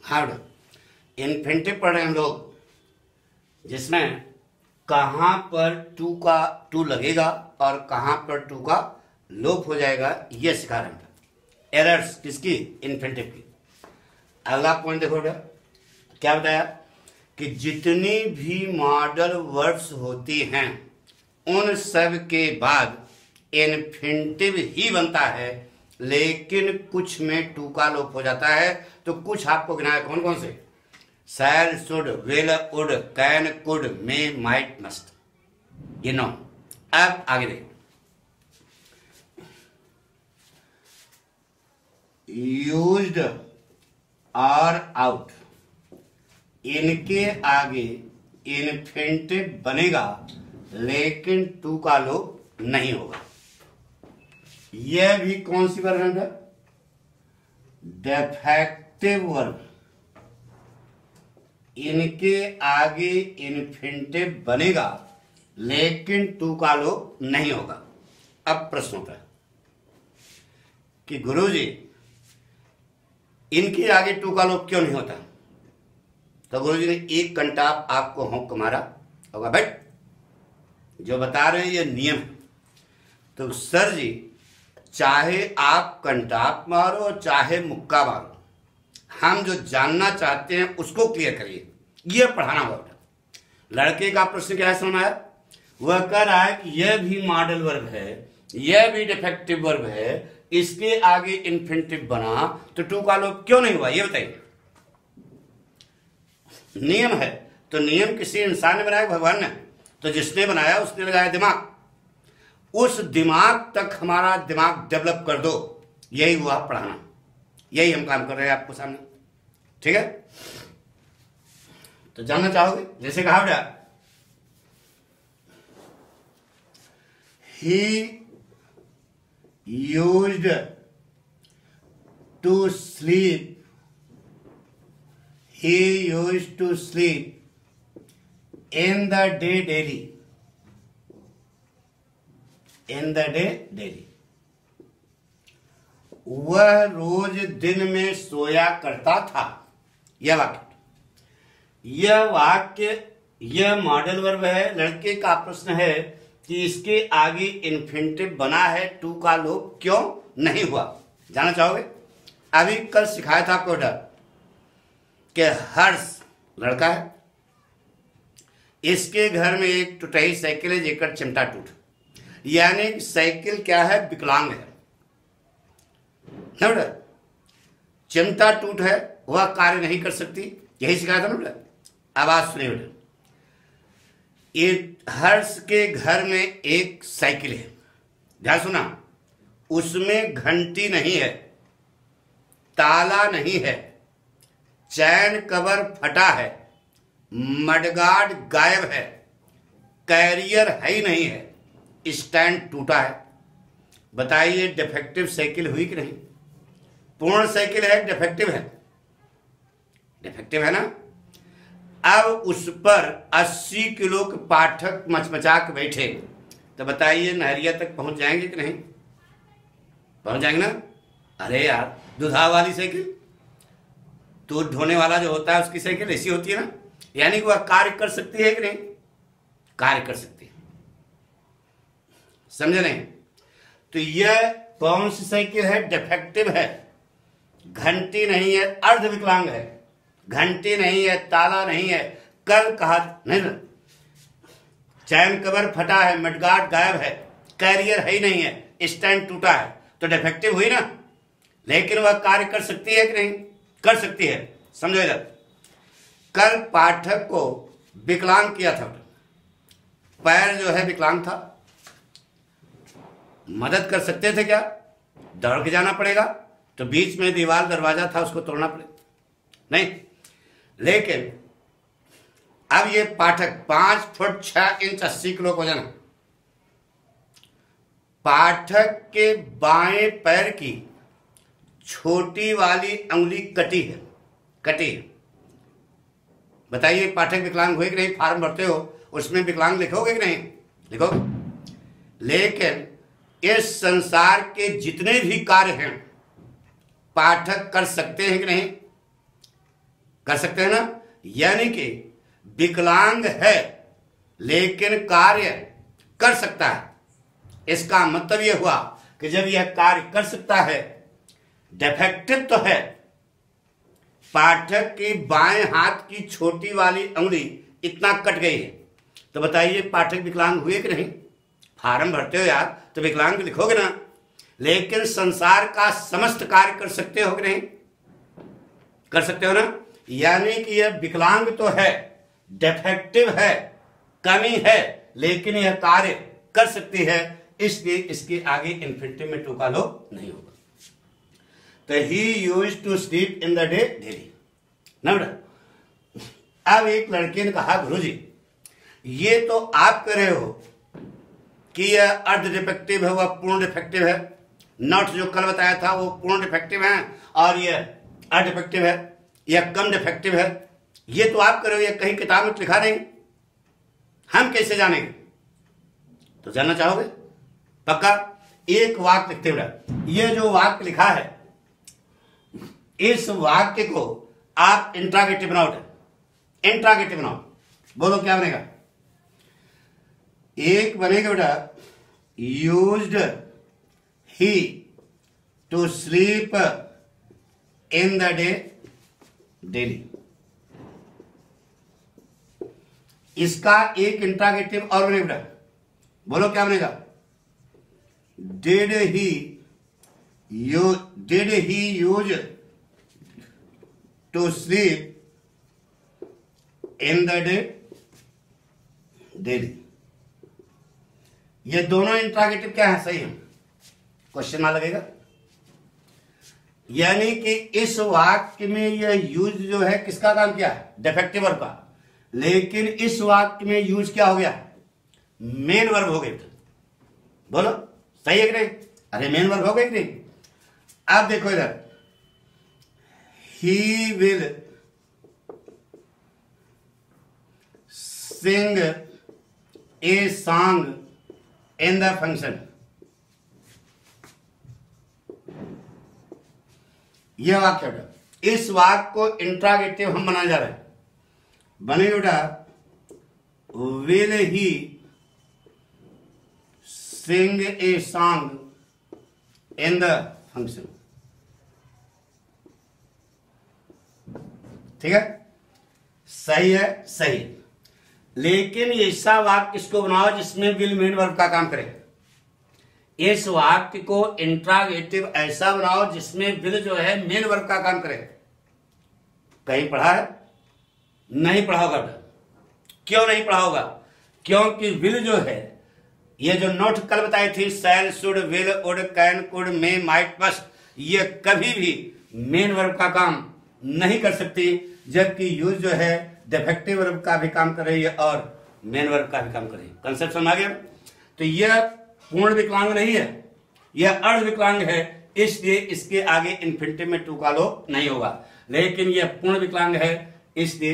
हाँ बेटा, इन्फिनिटिव पढ़ रहे हैं हम लोग, जिसमें कहाँ पर टू लगेगा और कहाँ पर टू का लोप हो जाएगा, ये सिखा रहे हैं। एरर्स किसकी? इन्फिनिटिव की। अगला पॉइंट देखो बेटा, क्या बताया कि जितनी भी मॉडल वर्ब्स होती हैं उन सब के बाद इन्फिनिटिव ही बनता है, लेकिन कुछ में टू का लोप हो जाता है। तो कुछ आपको गिनाया, कौन कौन से? Shall, should, will, would, can, could, may, might, must, ये 9। अब आगे देखिए, यूज्ड और आउट, इनके आगे इन्फिनिटिव बनेगा लेकिन टू का लोप नहीं होगा। यह भी कौन सी वर्ब है? डेफेक्टिव वर्ब। इनके आगे इन्फिनिटिव बनेगा लेकिन टू का लोप नहीं होगा। अब प्रश्न होता है कि गुरुजी इनके आगे टू का लोप क्यों नहीं होता? तो गुरुजी ने एक घंटा आपको होंक मारा होगा, बट जो बता रहे हैं ये नियम है। तो सर जी चाहे आप कंटाप मारो चाहे मुक्का मारो, हम जो जानना चाहते हैं उसको क्लियर करिए, ये पढ़ाना होगा। लड़के का प्रश्न क्या है समझ आया? वह कह रहा है कि यह भी मॉडल वर्ब है, यह भी डिफेक्टिव वर्ब है, इसके आगे इन्फिनिटिव बना तो टू का लोप क्यों नहीं हुआ, ये बताइए। नियम है, तो नियम किसी इंसान ने बनाया? भगवान ने। तो जिसने बनाया उसने लगाया दिमाग, उस दिमाग तक हमारा दिमाग डेवलप कर दो, यही हुआ पढ़ाना। यही हम काम कर रहे हैं आपको सामने, ठीक है? तो जानना चाहोगे? जैसे कहा बेटा, he used to sleep, he used to sleep in the day daily, in the day daily। वह रोज दिन में सोया करता था। यह वाक्य यह मॉडल वर्ब है। लड़के का प्रश्न है कि इसके आगे इन्फिनिटिव बना है, टू का लोप क्यों नहीं हुआ? जानना चाहोगे? अभी कल सिखाया था आपको कि हर्ष लड़का है, इसके घर में एक टूटी साइकिल है जेकर चिमटा टूट, यानी साइकिल क्या है? विकलांग है ना बेटा? चिमटा टूट है, वह कार्य नहीं कर सकती, यही सिखाया था ना बेटा। आवाज सुनिए बेटा, एक हर्ष के घर में एक साइकिल है, ध्यान सुना, उसमें घंटी नहीं है, ताला नहीं है, चैन कवर फटा है, मडगार्ड गायब है, कैरियर है ही नहीं है, स्टैंड टूटा है। बताइए डिफेक्टिव साइकिल हुई कि नहीं? पूर्ण साइकिल है, डिफेक्टिव है? डिफेक्टिव है ना? अब उस पर 80 किलो के पाठक मचमचा के बैठे, तो बताइए नहरिया तक पहुंच जाएंगे कि नहीं? पहुंच जाएंगे ना? अरे यार, दुधा वाली साइकिल, दूध ढोने वाला जो होता है उसकी साइकिल ऐसी होती है ना, यानी कि वह कार्य कर सकती है कि नहीं? कार्य कर सकती है, समझे नहीं? तो यह कौन सी साइकिल है? डिफेक्टिव है। घंटी नहीं है, अर्ध विकलांग है, घंटी नहीं है, ताला नहीं है, कल कहा नहीं ना, चैन कवर फटा है, मडगार्ड गायब है, कैरियर है ही नहीं है, स्टैंड टूटा है, तो डिफेक्टिव हुई ना। लेकिन वह कार्य कर सकती है कि नहीं? कर सकती है। समझो इधर, कल पाठक को विकलांग किया था, पैर जो है विकलांग था, मदद कर सकते थे क्या? दौड़ के जाना पड़ेगा, तो बीच में दीवार दरवाजा था, उसको तोड़ना पड़ेगा नहीं। लेकिन अब ये पाठक 5 फुट 6 इंच 80 किलो का वजन, पाठक के बाएं पैर की छोटी वाली अंगुली कटी है, कटी है। बताइए पाठक विकलांग हुए कि नहीं? फार्म भरते हो उसमें विकलांग लिखोगे कि नहीं? लिखोगे। लेकिन इस संसार के जितने भी कार्य हैं पाठक कर सकते हैं कि नहीं? कर सकते हैं ना। यानी कि विकलांग है लेकिन कार्य कर सकता है। इसका मतलब यह हुआ कि जब यह कार्य कर सकता है, डिफेक्टिव तो है, पाठक की बाएं हाथ की छोटी वाली उंगली इतना कट गई है, तो बताइए पाठक विकलांग हुए कि नहीं? फार्म भरते हो यार तो विकलांग लिखोगे ना। लेकिन संसार का समस्त कार्य कर सकते हो कि नहीं? कर सकते हो ना। यानी कि यह विकलांग तो है, डिफेक्टिव है, कमी है, लेकिन यह कार्य कर सकती है, इसलिए इसके आगे इन्फिनिटिव में टू का लोप नहीं होगा। तो he used to sleep in the day daily ना बेटा। अब एक लड़के ने कहा गुरुजी ये तो आप कह रहे हो कि यह अर्ध डिफेक्टिव है, वह पूर्ण डिफेक्टिव है। नॉट जो कल बताया था वो पूर्ण डिफेक्टिव है और यह अर्ध डिफेक्टिव है, यह कम डिफेक्टिव है। ये तो आप कह रहे हो, यह कहीं किताब में लिखा नहीं, हम कैसे जानेंगे? तो जानना चाहोगे? पक्का एक वाक्य लिखते हुए, ये जो वाक्य लिखा है इस वाक्य को आप इंट्रागेटिव बनाओ। इंट्रागेटिव बनाओ, बोलो क्या बनेगा? एक बनेगा बेटा used he to sleep in the day daily. इसका एक इंट्रागेटिव और बनेगा बेटा, बोलो क्या बनेगा? Did he use to sleep in the day daily. ये दोनों इंट्रागेटिव क्या है? सही है, क्वेश्चन मार्क लगेगा। यानी कि इस वाक्य में यह यूज जो है किसका काम किया है? डिफेक्टिव वर्ब का। लेकिन इस वाक्य में यूज क्या हो गया? मेन वर्ब हो गया। बोलो सही है कि नहीं? अरे मेन वर्ब हो गया कि नहीं? अब देखो इधर, he will sing a song in the function. यह वाक्य बेटा, इस वाक्य को इंट्रागेटिव हम बनाने जा रहे हैं। बने बेटा will he sing a song in the function. ठीक है, सही है, सही है। लेकिन ऐसा वाक्य किसको बनाओ जिसमें विल मेन वर्ब का काम करे। इस वाक्य को इंट्रागेटिव ऐसा बनाओ जिसमें विल जो है मेन वर्ब का काम करे। कहीं पढ़ा है? नहीं पढ़ा होगा। क्यों नहीं पढ़ा होगा? क्योंकि विल जो है, ये जो नोट कल बताई थी, shall, should, will, would, can, could, may, might, must, ये कभी भी मेन वर्ब का काम नहीं कर सकती, जबकि यूज जो है डिफेक्टिव वर्ब का भी काम कर रही है और मेन वर्ब का भी काम कर रही है। कंसेप्ट समझ आ गया? तो यह पूर्ण विकलांग नहीं है, यह अर्ध विकलांग है, इसलिए इसके आगे इन्फिनिटिव में टू का लोप नहीं होगा। लेकिन यह पूर्ण विकलांग है, इसलिए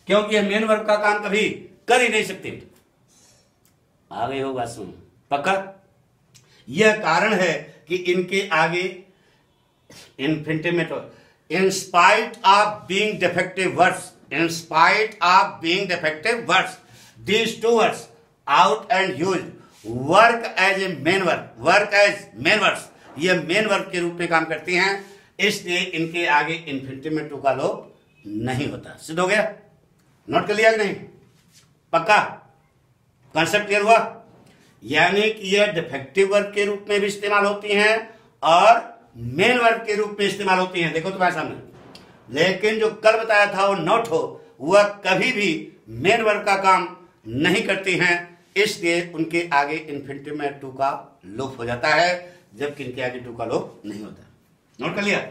क्योंकि यह मेन वर्ब का काम कभी कर ही नहीं सकती। आगे होगा सुन पक्का। यह कारण है कि इनके आगे इन्फिनिटिव में to. In spite of being defective words, in spite of being defective words, these two words ought and use work as a main verb, work as main verbs. ये मेन वर्ब के रूप में काम करती हैं, इसलिए इनके आगे इन्फिनिटिव में टू का लोप नहीं होता। सिद्ध हो गया? नोट कर लिया कि नहीं? पक्का कॉन्सेप्ट क्लियर हुआ? यानी कि यह डिफेक्टिव वर्ब के रूप में भी इस्तेमाल होती हैं और मेन वर्ब के रूप में इस्तेमाल होती हैं। देखो तुम्हारे सामने। लेकिन जो कल बताया था वो नोट हो, वह कभी भी मेन वर्ब का काम नहीं करती हैं, इसलिए उनके आगे इन्फिनिटिव में टू का लोप हो जाता है, जबकि इनके आगे टू का लोप नहीं होता। नोट कर लिया?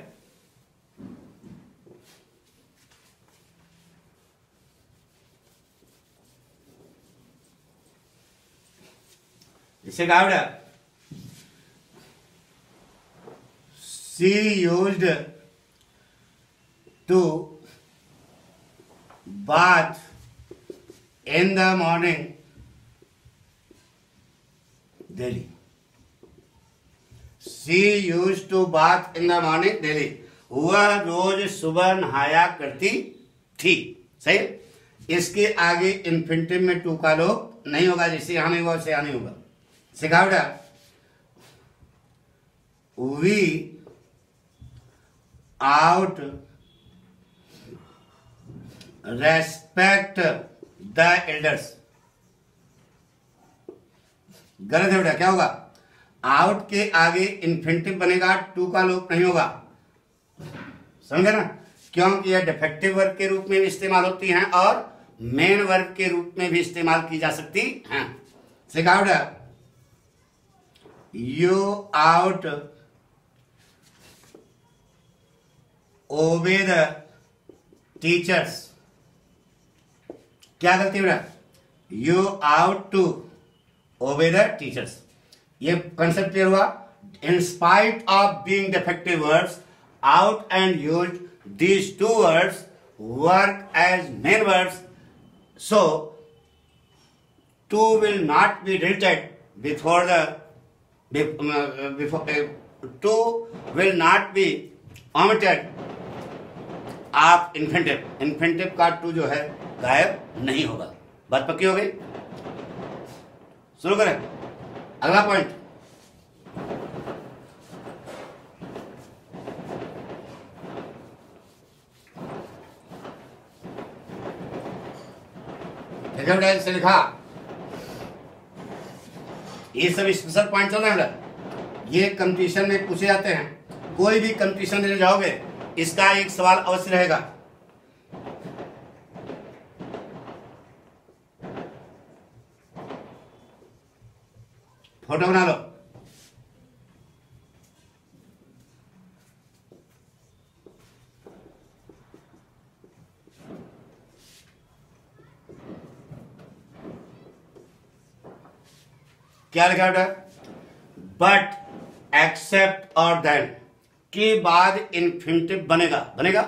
इसे कहा बेटा she used to bath in the morning daily. She used to bath in the morning daily. वह रोज सुबह नहाया करती थी, सही। इसके आगे इन्फिनिटिव में टू का लोप नहीं होगा, जैसे यहां नहीं होगा वैसे यहां नहीं होगा। सिखा बेटा, we ought respect the elders. गलत है बेटा, क्या होगा? आउट के आगे इन्फिनिटिव बनेगा, टू का लोप नहीं होगा, समझे ना? क्योंकि यह डिफेक्टिव वर्ब के रूप में भी इस्तेमाल होती हैं और मेन वर्ब के रूप में भी इस्तेमाल की जा सकती हैं। सिखाओ बेटा, you ought obey the teachers. क्या गलती है बेटा? You ought to obey the teachers. ये कंसेप्ट क्लियर हुआ? In spite of being defective words, out and used, these two words work as main words, so two will not be deleted before two will not be omitted of infinitive. infinitive का to जो है गायब नहीं होगा। बात पक्की हो गई? शुरू करें अगला पॉइंट। से लिखा, ये सब स्पेशल पॉइंट चल रहे हैं, ये कंपटीशन में पूछे जाते हैं। कोई भी कंपटीशन देने जाओगे इसका एक सवाल अवश्य रहेगा। फोटो बना लो। क्या लिखा बेटा? बट, एक्सेप्ट और देन के बाद इन्फिनिटिव बनेगा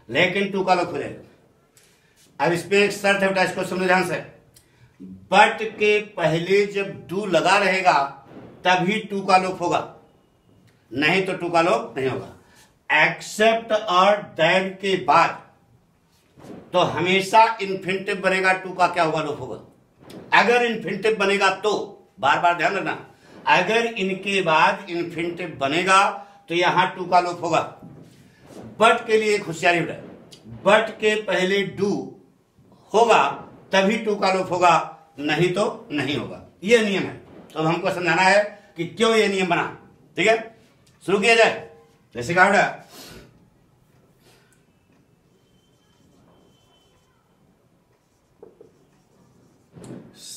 लेकिन टू का लोप हो जाएगा। अब इसमें एक शर्त है बेटा, इसको समझो ध्यान से। बट के पहले जब डू लगा रहेगा तभी टू का लोप होगा, नहीं तो टू का लोप नहीं होगा। एक्सेप्ट और देन के बाद तो हमेशा इन्फिनिटिव बनेगा, टू का क्या होगा? लोप होगा। अगर इन्फिनिटिव बनेगा तो, बार बार ध्यान रखना, अगर इनके बाद इन्फिनिटिव बनेगा तो यहां टू का लोप होगा। बट के लिए एक होशियारी है, बट के पहले डू होगा तभी टू का लोप होगा, नहीं तो नहीं होगा। यह नियम है। तो हमको समझाना है कि क्यों यह नियम बना। ठीक है, शुरू किया जाए। जैसे कहा बेटा,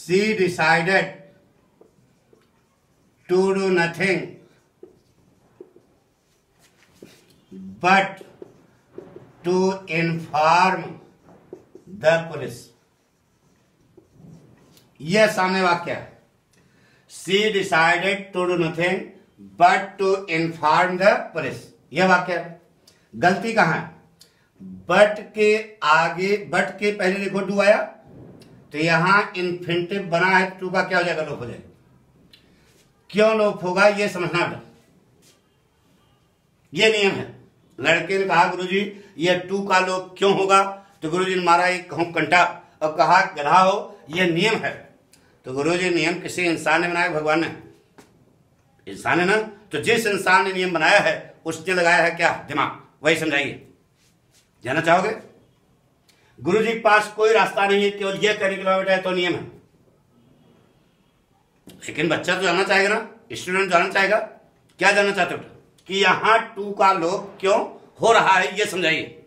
she decided to do nothing but to inform the police। यह सामने वाक्य है। She decided to do nothing but to inform the police। यह वाक्य है। गलती कहां है? बट के आगे, बट के पहले लिखो डू आया तो यहां इन्फिनिटिव बना है, टू का क्या हो जाएगा? लोप हो जाएगा। क्यों लोप होगा यह समझना बेटा, यह नियम है। लड़के ने कहा गुरुजी ये टू का लोप क्यों होगा? तो गुरुजी ने मारा एक कहूं कंटा और कहा गधा हो, यह नियम है। तो गुरुजी नियम किसी इंसान ने बनाया? भगवान ने। इंसान है ना, तो जिस इंसान ने नियम बनाया है उसने लगाया है क्या? दिमाग। वही समझाइए, जानना चाहोगे? गुरुजी के पास कोई रास्ता नहीं है, केवल यह कहने के बेटा तो नियम है। लेकिन बच्चा तो जानना चाहेगा ना, स्टूडेंट जानना चाहेगा। क्या जानना चाहते हो कि यहां टू का लोप क्यों हो रहा है, यह समझाइए।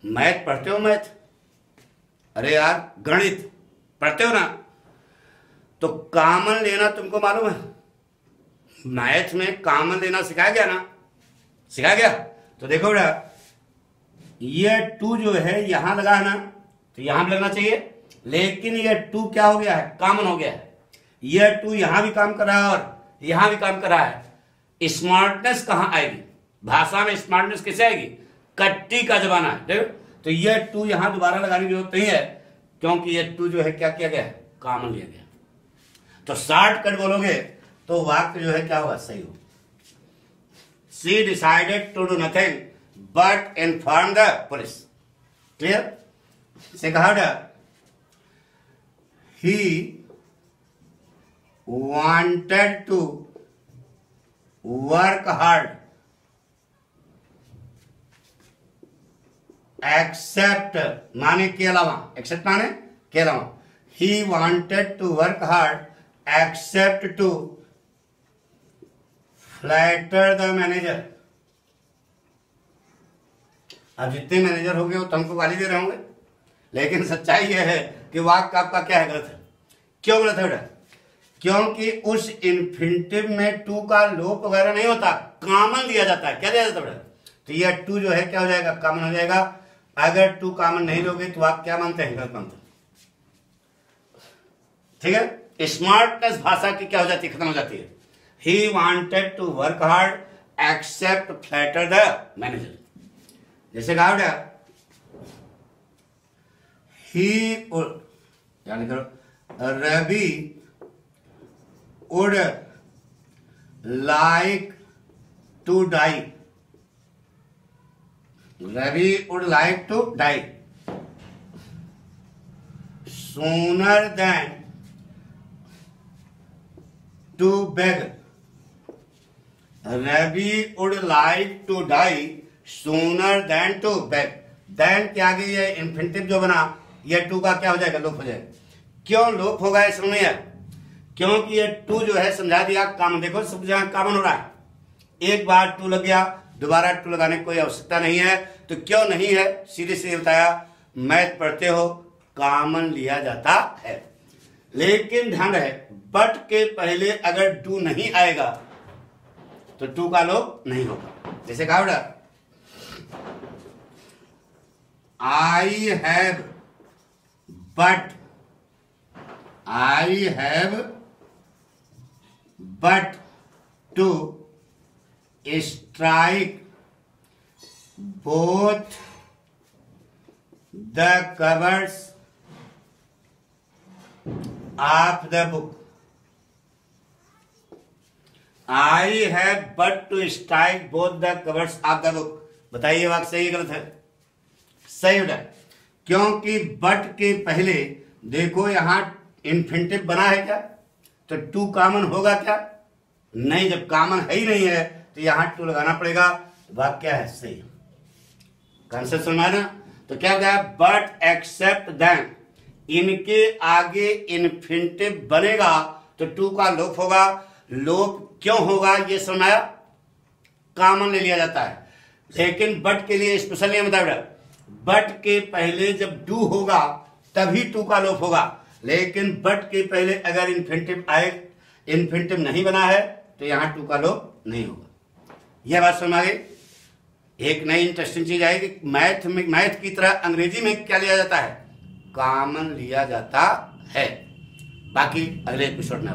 मैथ पढ़ते हो? मैथ, अरे यार गणित पढ़ते हो ना, तो कॉमन लेना तुमको मालूम है? मैथ में कॉमन लेना सिखाया गया ना? सिखाया गया। तो देखो बेटा, ये टू जो है यहां लगा है ना, तो यहां भी लगना चाहिए, लेकिन ये टू क्या हो गया है? कॉमन हो गया है। ये टू यहां भी काम कर रहा है और यहां भी काम कर रहा है। स्मार्टनेस कहां आएगी? भाषा में स्मार्टनेस कैसे आएगी? कट्टी का जमाना है, देखो। तो ये टू यहां दोबारा लगाने की जरूरत नहीं है, क्योंकि ये टू जो है क्या किया गया है? कॉमन लिया गया। तो शॉर्टकट बोलोगे तो वाक्य जो है क्या होगा? सही हो। She decided to do nothing but inform the police। Clear? से कहा he wanted to work hard except माने के अलावा, एक्सेप्ट माने के अलावा, he wanted to work hard except to flatter the manager. अब जितने मैनेजर हो गए वो तुमको गाली दे रहे होंगे, लेकिन सच्चाई यह है कि वाक्य आपका क्या है, गलत है। क्यों गलत है बेटा? क्योंकि उस इन्फिनिटिव में टू का लोप वगैरह नहीं होता, कॉमन दिया जाता है। क्या दिया जाता है बेटा? तो यह टू जो है क्या हो जाएगा, कॉमन हो जाएगा। अगर टू कॉमन नहीं लोगे तो आप क्या मानते हैं, गलत मानते हैं। ठीक है, स्मार्टनेस भाषा की क्या हो जाती है, खत्म हो जाती है। He wanted to work hard except flatter the manager. जैसे कहा बेटा, ही यानी करो Ravi would like to die, Ravi would like to die sooner than to beg. Ravi would like to die sooner than to beg. Than के आगे ये infinitive जो बना, ये टू का क्या हो जाएगा, लोप हो जाएगा। क्यों लोप होगा इसमें नहीं है? क्योंकि ये टू जो है समझा दिया कॉमन। देखो सब जगह कॉमन हो रहा है, एक बार टू लग गया, दोबारा टू लगाने की कोई आवश्यकता नहीं है। तो क्यों नहीं है, सीधे सीधे बताया। मैथ पढ़ते हो, कॉमन लिया जाता है। लेकिन ध्यान रहे, बट के पहले अगर टू नहीं आएगा तो टू का लोप नहीं होगा। जैसे कहा बेटा, I have but to strike both the covers of the book। I have but to strike both the covers of the book। बताइए वाक्य सही है, गलत है? सही बेटा, क्योंकि बट के पहले देखो यहां इन्फिनिटिव बना है क्या, तो टू कॉमन होगा क्या? नहीं, जब कॉमन है ही नहीं है तो यहां टू लगाना पड़ेगा। वाक्य क्या है, सही। कॉन्सेप्ट समझ ना? तो क्या बताया, बट एक्सेप्ट देन, इनके आगे इन्फिनिटिव बनेगा तो टू का लोप होगा। लोप क्यों होगा ये समझाया, कॉमन ले लिया जाता है। लेकिन बट के लिए स्पेशल नियम बता, बट के पहले जब डू होगा तभी टू का लोप होगा। लेकिन बट के पहले अगर इन्फिनिटिव आए, इन्फिनिटिव नहीं बना है तो यहां टू का लोप नहीं होगा। यह बात समझ आ गई। एक नई इंटरेस्टिंग चीज आएगी, मैथ की तरह अंग्रेजी में क्या लिया जाता है, कॉमन लिया जाता है। बाकी अगले एपिसोड में